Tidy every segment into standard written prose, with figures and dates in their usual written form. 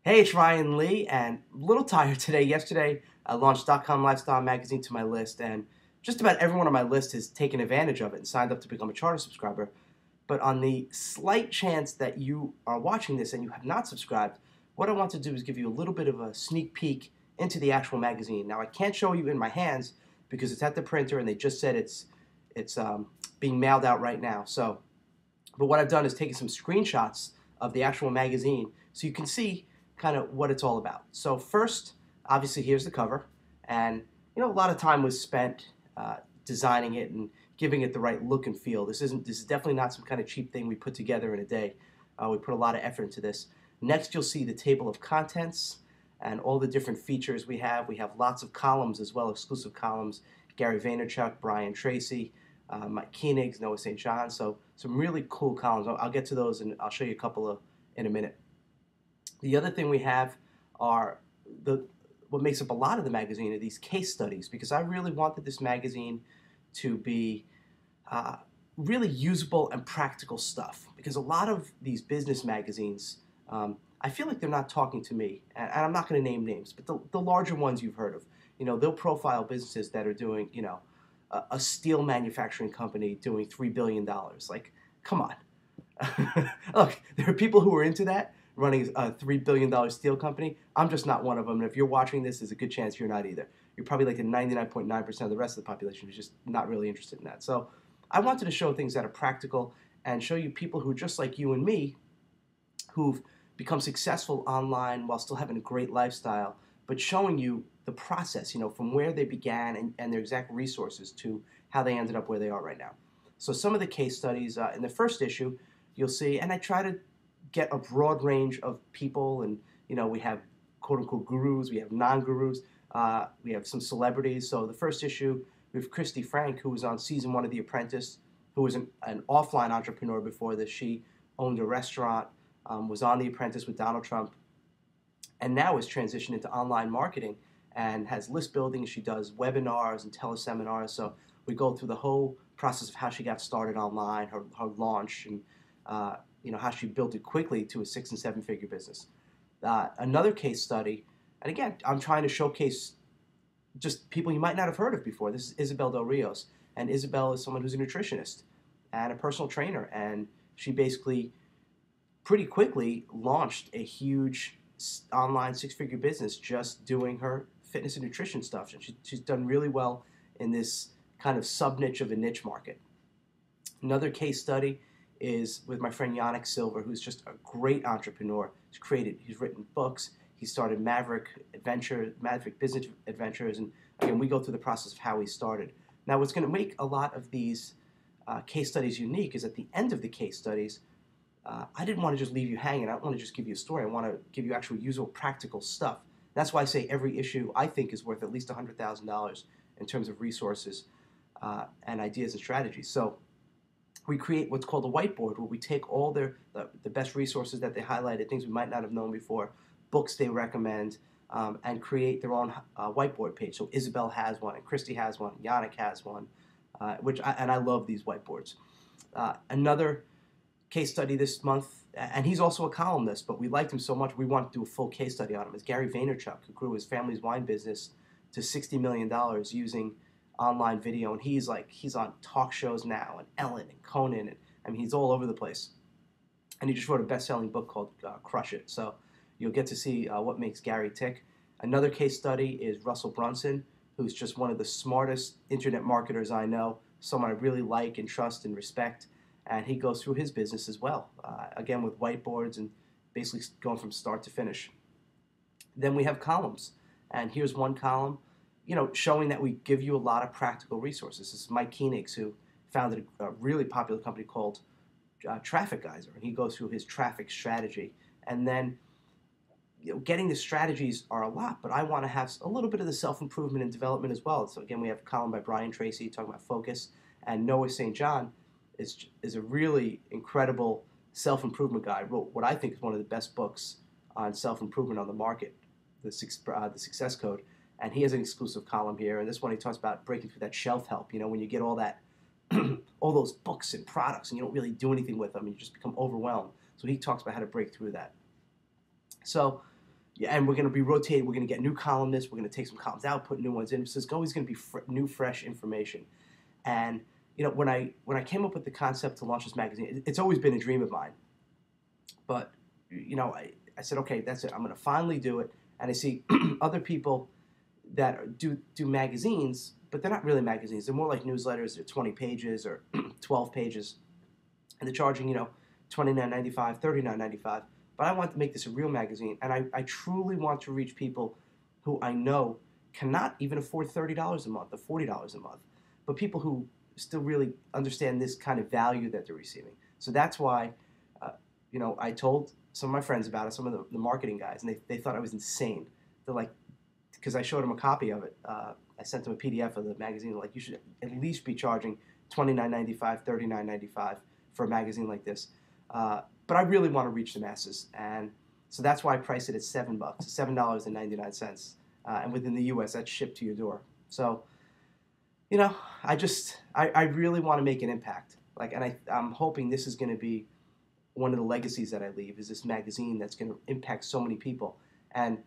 Hey, it's Ryan Lee, and a little tired today. Yesterday, I launched .com Lifestyle Magazine to my list, and just about everyone on my list has taken advantage of it and signed up to become a charter subscriber. But on the slight chance that you are watching this and you have not subscribed, what I want to do is give you a little bit of a sneak peek into the actual magazine. Now, I can't show you in my hands because it's at the printer, and they just said it's being mailed out right now. But what I've done is taken some screenshots of the actual magazine so you can see kind of what it's all about. So first, obviously, here's the cover, and a lot of time was spent designing it and giving it the right look and feel. This is definitely not some kind of cheap thing we put together in a day. We put a lot of effort into this. Next, you'll see the table of contents and all the different features we have. We have lots of columns as well, exclusive columns. Gary Vaynerchuk, Brian Tracy, Mike Koenigs, Noah St. John. So some really cool columns. I'll get to those, and I'll show you a couple of in a minute. The other thing we have are what makes up a lot of the magazine are these case studies, because I really wanted this magazine to be really usable and practical stuff. Because a lot of these business magazines, I feel like they're not talking to me, and I'm not going to name names, but the larger ones you've heard of, they'll profile businesses that are doing, a steel manufacturing company doing $3 billion. Like, come on. Look, there are people who are into that, running a $3 billion steel company. I'm just not one of them. And if you're watching this, there's a good chance you're not either. You're probably like the 99.9% of the rest of the population who's just not really interested in that. So I wanted to show things that are practical and show you people who, just like you and me, who've become successful online while still having a great lifestyle, but showing you the process, from where they began and their exact resources to how they ended up where they are right now. So some of the case studies in the first issue, you'll see, and I try to get a broad range of people, and we have quote unquote gurus, we have non-gurus, we have some celebrities. So the first issue, we have Christy Frank, who was on season 1 of The Apprentice, who was an offline entrepreneur before this. She owned a restaurant, was on The Apprentice with Donald Trump, and now has transitioned into online marketing and has list building. She does webinars and teleseminars. So we go through the whole process of how she got started online, her launch, and how she built it quickly to a 6 and 7 figure business. Another case study, and again, I'm trying to showcase just people you might not have heard of before. This is Isabel Del Rios, and Isabel is someone who's a nutritionist and a personal trainer, and she basically pretty quickly launched a huge online 6-figure business just doing her fitness and nutrition stuff. And she's done really well in this kind of sub-niche of a niche market. Another case study is with my friend Yannick Silver, who's just a great entrepreneur. He's written books, he started Maverick Business Adventures, and again, we go through the process of how he started. Now, what's going to make a lot of these case studies unique is at the end of the case studies, I didn't want to just leave you hanging. I don't want to just give you a story. I want to give you actual usable, practical stuff. That's why I say every issue, I think, is worth at least $100,000 in terms of resources and ideas and strategies. So we create what's called a whiteboard, where we take all the best resources that they highlighted, things we might not have known before, books they recommend, and create their own whiteboard page. So Isabel has one, and Christy has one, and Yannick has one, and I love these whiteboards. Another case study this month, and he's also a columnist, but we liked him so much we wanted to do a full case study on him, is Gary Vaynerchuk, who grew his family's wine business to $60 million using online video, and he's on talk shows now, and Ellen and Conan, and I mean, he's all over the place. And he just wrote a best-selling book called Crush It. So you'll get to see what makes Gary tick. Another case study is Russell Brunson, who's just one of the smartest internet marketers I know, someone I really like and trust and respect. And he goes through his business as well, again with whiteboards and basically going from start to finish. Then we have columns, and here's one column, showing that we give you a lot of practical resources. This is Mike Koenigs, who founded a really popular company called Traffic Geyser, and he goes through his traffic strategy. And then, getting the strategies are a lot, but I want to have a little bit of the self-improvement and development as well. So again, we have a column by Brian Tracy talking about focus, and Noah St. John is a really incredible self-improvement guy. Wrote what I think is one of the best books on self-improvement on the market, the Success Code. And he has an exclusive column here. And this one he talks about breaking through that shelf help. When you get all that, all those books and products, and you don't really do anything with them, and you just become overwhelmed. So he talks about how to break through that. So Yeah, and we're going to be rotating. We're going to get new columnists. We're going to take some columns out, put new ones in. So it's always going to be new, fresh information. And when I came up with the concept to launch this magazine, it's always been a dream of mine. But I said, okay, that's it. I'm going to finally do it. And I see other people that do magazines, but they're not really magazines. They're more like newsletters. They're 20 pages or 12 pages, and they're charging $29.95, $39.95. But I want to make this a real magazine, and I truly want to reach people who I know cannot even afford $30 a month or $40 a month, but people who still really understand this kind of value that they're receiving. So that's why, I told some of my friends about it, some of the marketing guys, and they thought I was insane. They're like, because I showed them a copy of it. I sent them a PDF of the magazine. They're like, you should at least be charging $29.95, $39.95 for a magazine like this. But I really want to reach the masses, and so that's why I priced it at $7, $7.99, and within the U.S. that's shipped to your door. So, I really want to make an impact. And I'm hoping this is going to be one of the legacies that I leave, is this magazine that's going to impact so many people. And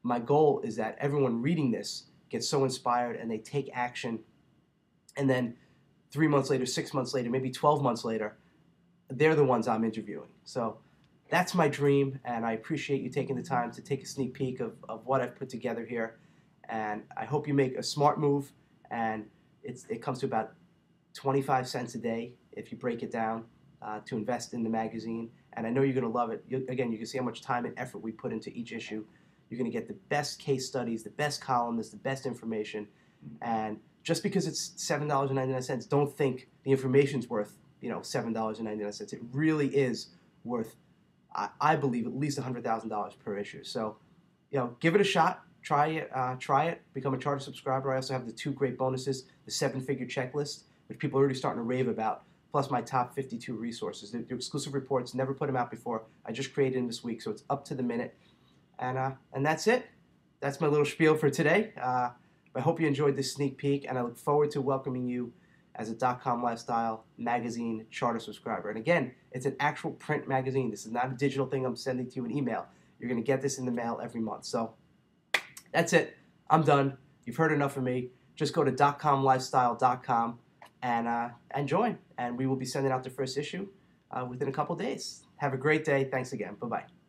my goal is that everyone reading this gets so inspired and they take action, and then 3 months later, 6 months later, maybe 12 months later, they're the ones I'm interviewing. So that's my dream, and I appreciate you taking the time to take a sneak peek of what I've put together here. And I hope you make a smart move, and it comes to about 25 cents a day if you break it down to invest in the magazine. And I know you're going to love it. Again, you can see how much time and effort we put into each issue. You're going to get the best case studies, the best columnists, the best information. And just because it's $7.99, don't think the information's worth $7.99. It really is worth, I believe, at least $100,000 per issue. So, give it a shot. Try it. Become a charter subscriber. I also have the 2 great bonuses: the 7-figure checklist, which people are already starting to rave about, plus my top 52 resources. They're exclusive reports. Never put them out before. I just created them this week, so it's up to the minute. And that's it. That's my little spiel for today. I hope you enjoyed this sneak peek, and I look forward to welcoming you as a .com Lifestyle magazine charter subscriber. And again, it's an actual print magazine. This is not a digital thing I'm sending to you in email. You're going to get this in the mail every month. So that's it. I'm done. You've heard enough of me. Just go to .comlifestyle.com and join. And we will be sending out the first issue within a couple days. Have a great day. Thanks again. Bye-bye.